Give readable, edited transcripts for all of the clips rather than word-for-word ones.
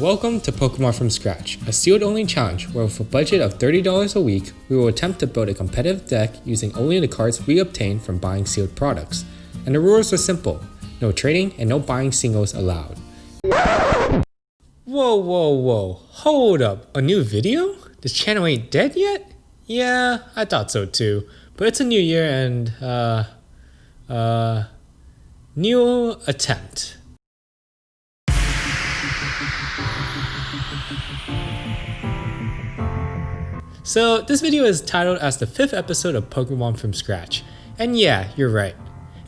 Welcome to Pokemon from Scratch, a sealed-only challenge where with a budget of $30 a week, we will attempt to build a competitive deck using only the cards we obtain from buying sealed products. And the rules are simple, no trading and no buying singles allowed. Whoa, hold up, a new video? This channel ain't dead yet? Yeah, I thought so too, but it's a new year and, new attempt. So this video is titled as the 5th episode of Pokemon from Scratch. And yeah, you're right.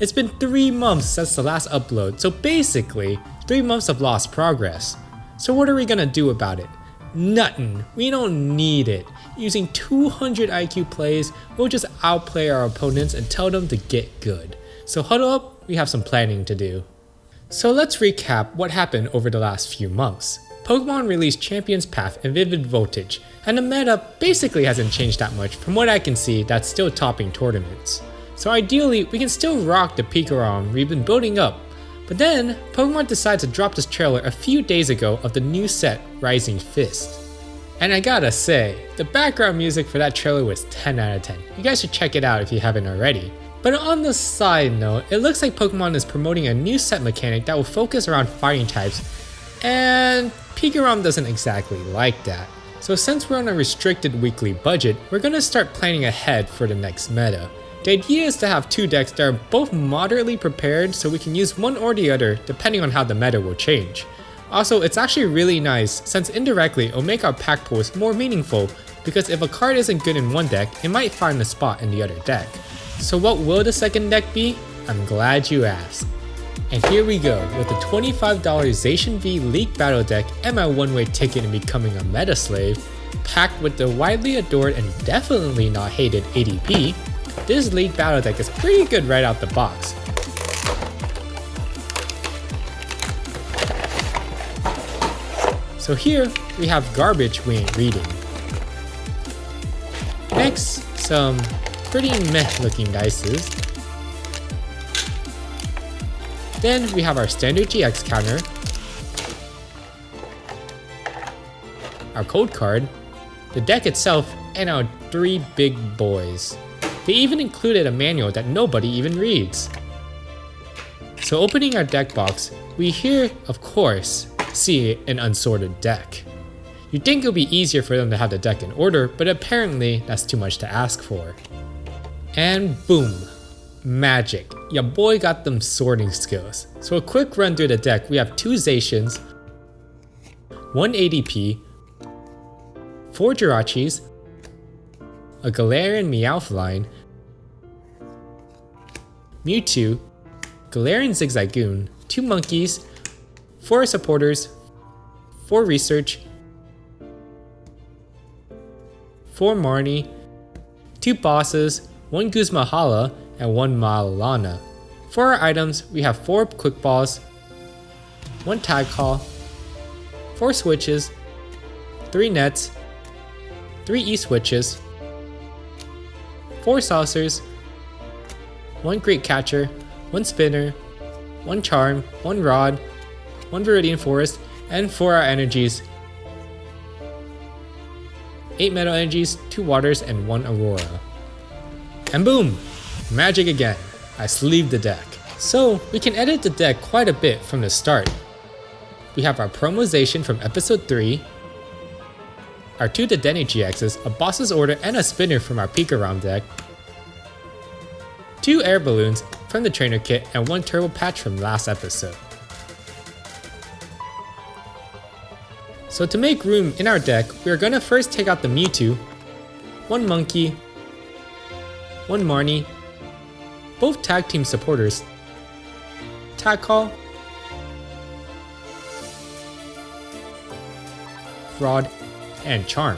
It's been 3 months since the last upload, so basically 3 months of lost progress. So what are we gonna do about it? Nothing. We don't need it. Using 200 IQ plays, we'll just outplay our opponents and tell them to get good. So huddle up, we have some planning to do. So let's recap what happened over the last few months. Pokemon released Champion's Path and Vivid Voltage, and the meta basically hasn't changed that much from what I can see that's still topping tournaments. So ideally, we can still rock the Pikarom we've been building up, but then Pokemon decided to drop this trailer a few days ago of the new set, Rising Fist. And I gotta say, the background music for that trailer was 10 out of 10. You guys should check it out if you haven't already. But on the side note, it looks like Pokemon is promoting a new set mechanic that will focus around fighting types, and Pikarom doesn't exactly like that. So since we're on a restricted weekly budget, we're gonna start planning ahead for the next meta. The idea is to have 2 decks that are both moderately prepared so we can use one or the other depending on how the meta will change. Also, it's actually really nice since indirectly it'll make our pack pools more meaningful because if a card isn't good in one deck, it might find a spot in the other deck. So what will the second deck be? I'm glad you asked. And here we go with the $25 Zacian V League Battle deck and my one-way ticket in becoming a meta slave, packed with the widely adored and definitely not hated ADP. This League Battle deck is pretty good right out the box. So here we have garbage we ain't reading. Next, some pretty meh looking dices. Then we have our standard GX counter, our code card, the deck itself, and our 3 big boys. They even included a manual that nobody even reads. So opening our deck box, we here, of course, see an unsorted deck. You'd think it would be easier for them to have the deck in order, but apparently that's too much to ask for. And boom. Magic. Ya boy got them sorting skills. So a quick run through the deck, we have 2 Zacians, 1 ADP, 4 Jirachis, a Galarian Meowthline, Mewtwo, Galarian Zigzagoon, 2 Monkeys, 4 Supporters, 4 Research, 4 Marnie, 2 Bosses, 1 Guzma, and 1 Malana. For our items, we have 4 Quick Balls, 1 Tag Call, 4 Switches, 3 Nets, 3 E-Switches, 4 Saucers, 1 Great Catcher, 1 Spinner, 1 Charm, 1 Rod, 1 Viridian Forest, and for our energies, 8 Metal Energies, 2 Waters, and 1 Aurora. And boom! Magic again. I sleeved the deck. So we can edit the deck quite a bit from the start. We have our promozation from episode 3, our 2 Dedenne GXs, a Boss's Order and a Spinner from our Pikarom deck, 2 Air Balloons from the Trainer Kit, and 1 Turbo Patch from last episode. So to make room in our deck, we are going to first take out the Mewtwo, 1 Monkey, 1 Marnie, both tag team supporters, Tag Call, Rod, and Charm.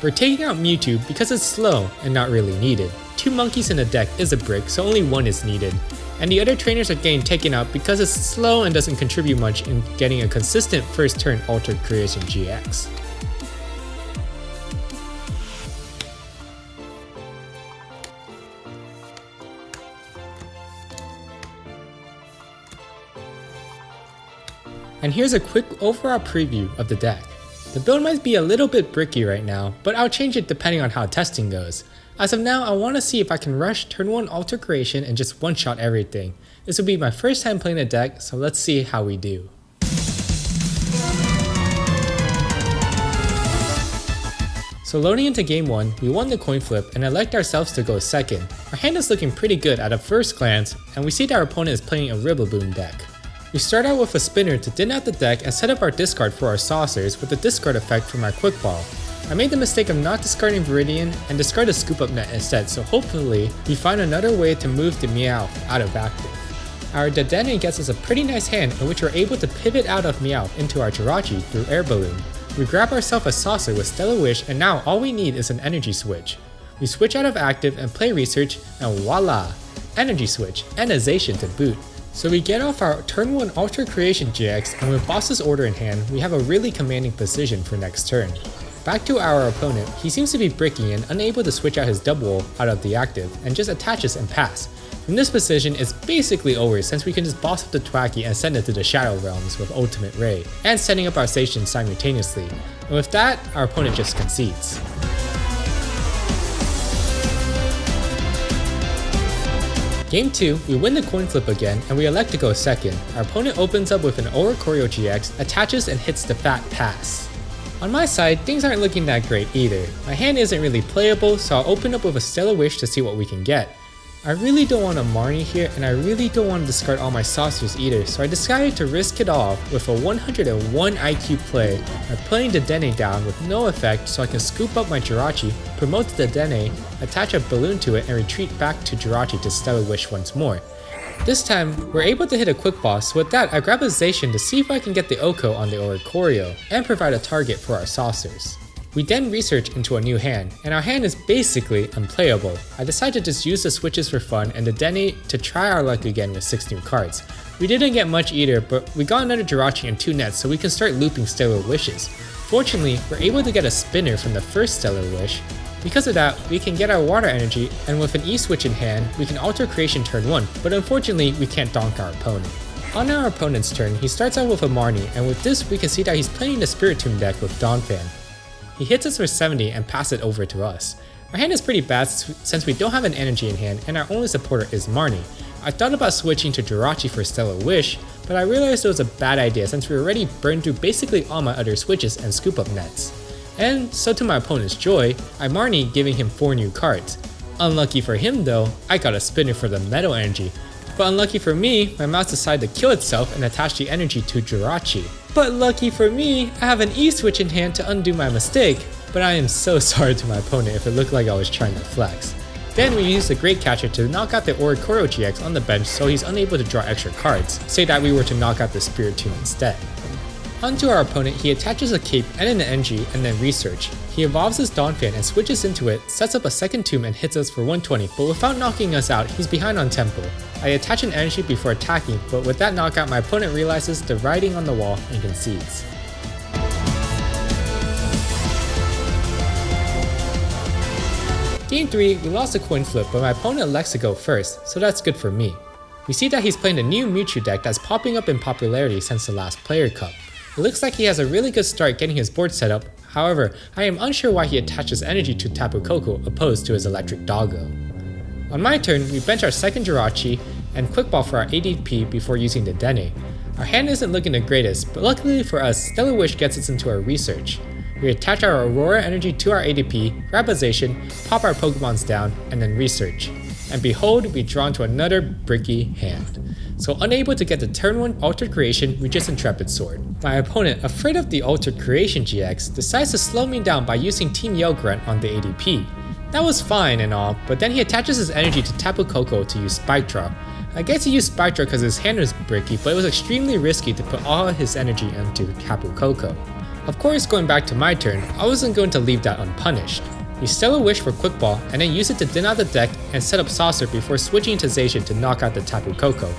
We're taking out Mewtwo because it's slow and not really needed. 2 monkeys in the deck is a brick, so only 1 is needed. And the other trainers are getting taken out because it's slow and doesn't contribute much in getting a consistent first turn Altered Creation GX. And here's a quick overall preview of the deck. The build might be a little bit bricky right now, but I'll change it depending on how testing goes. As of now, I want to see if I can rush turn 1 altar creation and just one-shot everything. This will be my first time playing the deck, so let's see how we do. So loading into game 1, we won the coin flip and elect ourselves to go second. Our hand is looking pretty good at a first glance, and we see that our opponent is playing a Rillaboom deck. We start out with a spinner to thin out the deck and set up our discard for our saucers with the discard effect from our quick ball. I made the mistake of not discarding Viridian and discard a scoop up net instead, so hopefully we find another way to move the Meowth out of active. Our Dedenne gets us a pretty nice hand in which we're able to pivot out of Meowth into our Jirachi through Air Balloon. We grab ourselves a saucer with Stellar Wish, and now all we need is an energy switch. We switch out of active and play research, and voila! Energy switch, and a Zacian to boot. So we get off our turn 1 Alter Creation GX, and with Boss's Order in hand, we have a really commanding position for next turn. Back to our opponent, he seems to be bricky and unable to switch out his double out of the active, and just attaches and pass. From this position, it's basically over since we can just boss up the Thwackey and send it to the Shadow Realms with Ultimate Ray, and setting up our station simultaneously. And with that, our opponent just concedes. Game 2, we win the coin flip again, and we elect to go second. Our opponent opens up with an Oricorio GX, attaches and hits the fat pass. On my side, things aren't looking that great either. My hand isn't really playable, so I'll open up with a Stellar Wish to see what we can get. I really don't want a Marnie here, and I really don't want to discard all my saucers either, so I decided to risk it all with a 101 IQ play by playing the Dedenne down with no effect so I can scoop up my Jirachi, promote the Dedenne, attach a balloon to it, and retreat back to Jirachi to Stellar Wish once more. This time, we're able to hit a quick boss, so with that I grab a Zacian to see if I can get the Oko on the Oricorio, and provide a target for our saucers. We then research into a new hand, and our hand is basically unplayable. I decided to just use the switches for fun and the Dedenne to try our luck again with 6 new cards. We didn't get much either, but we got another Jirachi and 2 nets so we can start looping Stellar Wishes. Fortunately, we're able to get a spinner from the first Stellar Wish. Because of that, we can get our water energy, and with an E-switch in hand, we can alter creation turn 1, but unfortunately we can't donk our opponent. On our opponent's turn, he starts out with a Marnie, and with this we can see that he's playing the Spiritomb deck with Donphan. He hits us for 70 and passes it over to us. Our hand is pretty bad since we don't have an energy in hand and our only supporter is Marnie. I thought about switching to Jirachi for Stellar Wish, but I realized it was a bad idea since we already burned through basically all my other switches and scoop up nets. And so to my opponent's joy, I Marnie giving him 4 new cards. Unlucky for him though, I got a spinner for the Metal Energy. But unlucky for me, my mouse decided to kill itself and attach the energy to Jirachi. But lucky for me, I have an E-switch in hand to undo my mistake, but I am so sorry to my opponent if it looked like I was trying to flex. Then we used the Great Catcher to knock out the Oricorio GX on the bench so he's unable to draw extra cards, say that we were to knock out the Spiritomb instead. Onto our opponent, he attaches a cape and an energy and then research. He evolves his Donphan and switches into it, sets up a second tomb and hits us for 120, but without knocking us out, he's behind on tempo. I attach an energy before attacking, but with that knockout my opponent realizes the writing on the wall and concedes. Game 3, we lost a coin flip, but my opponent elects to go first, so that's good for me. We see that he's playing a new Mewtwo deck that's popping up in popularity since the last Player Cup. It looks like he has a really good start getting his board set up, however, I am unsure why he attaches energy to Tapu Koko opposed to his Electric Doggo. On my turn, we bench our second Jirachi and Quick Ball for our ADP before using the Dedenne. Our hand isn't looking the greatest, but luckily for us, Stellar Wish gets us into our research. We attach our Aurora energy to our ADP, grab a Zacian, pop our Pokemons down, and then research. And behold, we draw into another bricky hand. So unable to get the turn 1 Altered Creation, we just Intrepid Sword. My opponent, afraid of the Altered Creation GX, decides to slow me down by using Team Yell Grunt on the ADP. That was fine and all, but then he attaches his energy to Tapu Koko to use Spike Draw. I guess he used Spike Draw because his hand was bricky, but it was extremely risky to put all his energy into Tapu Koko. Of course, going back to my turn, I wasn't going to leave that unpunished. We Stellar Wish for Quick Ball and then use it to thin out the deck and set up Saucer before switching to Zacian to knock out the Tapu Koko.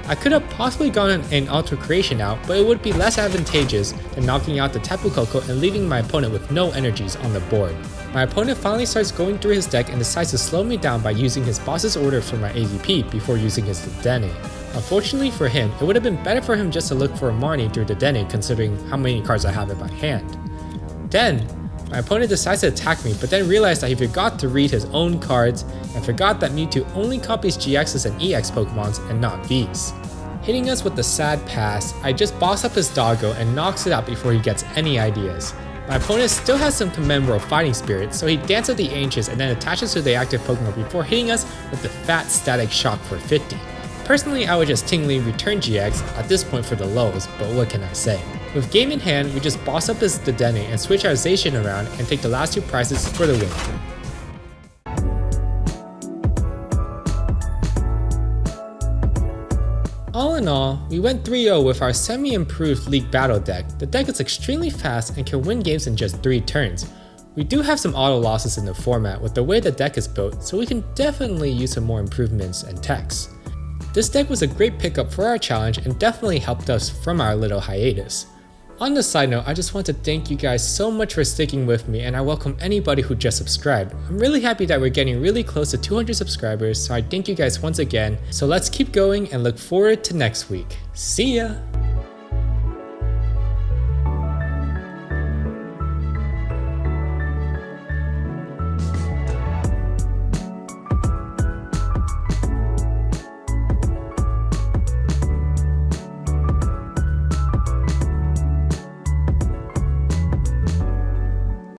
I could have possibly gotten an Alter Creation out, but it would be less advantageous than knocking out the Tapu Koko and leaving my opponent with no energies on the board. My opponent finally starts going through his deck and decides to slow me down by using his boss's order for my ADP before using his Dedenne. Unfortunately for him, it would have been better for him just to look for a Marnie through Dedenne considering how many cards I have in my hand. Then, my opponent decides to attack me, but then realized that he forgot to read his own cards and forgot that Mewtwo only copies GXs and EX Pokemons and not Vs. Hitting us with the sad pass, I just boss up his doggo and knocks it out before he gets any ideas. My opponent still has some Commenbro fighting spirit, so he dances the Ancients and then attaches to the active Pokemon before hitting us with the fat static shock for 50. Personally, I would just tingly return GX at this point for the lows, but what can I say? With game in hand, we just boss up his Dedenne and switch our Zacian around and take the last 2 prizes for the win. All in all, we went 3-0 with our semi-improved League Battle deck. The deck is extremely fast and can win games in just 3 turns. We do have some auto losses in the format with the way the deck is built, so we can definitely use some more improvements and techs. This deck was a great pickup for our challenge and definitely helped us from our little hiatus. On the side note, I just want to thank you guys so much for sticking with me, and I welcome anybody who just subscribed. I'm really happy that we're getting really close to 200 subscribers, so I thank you guys once again. So let's keep going and look forward to next week. See ya!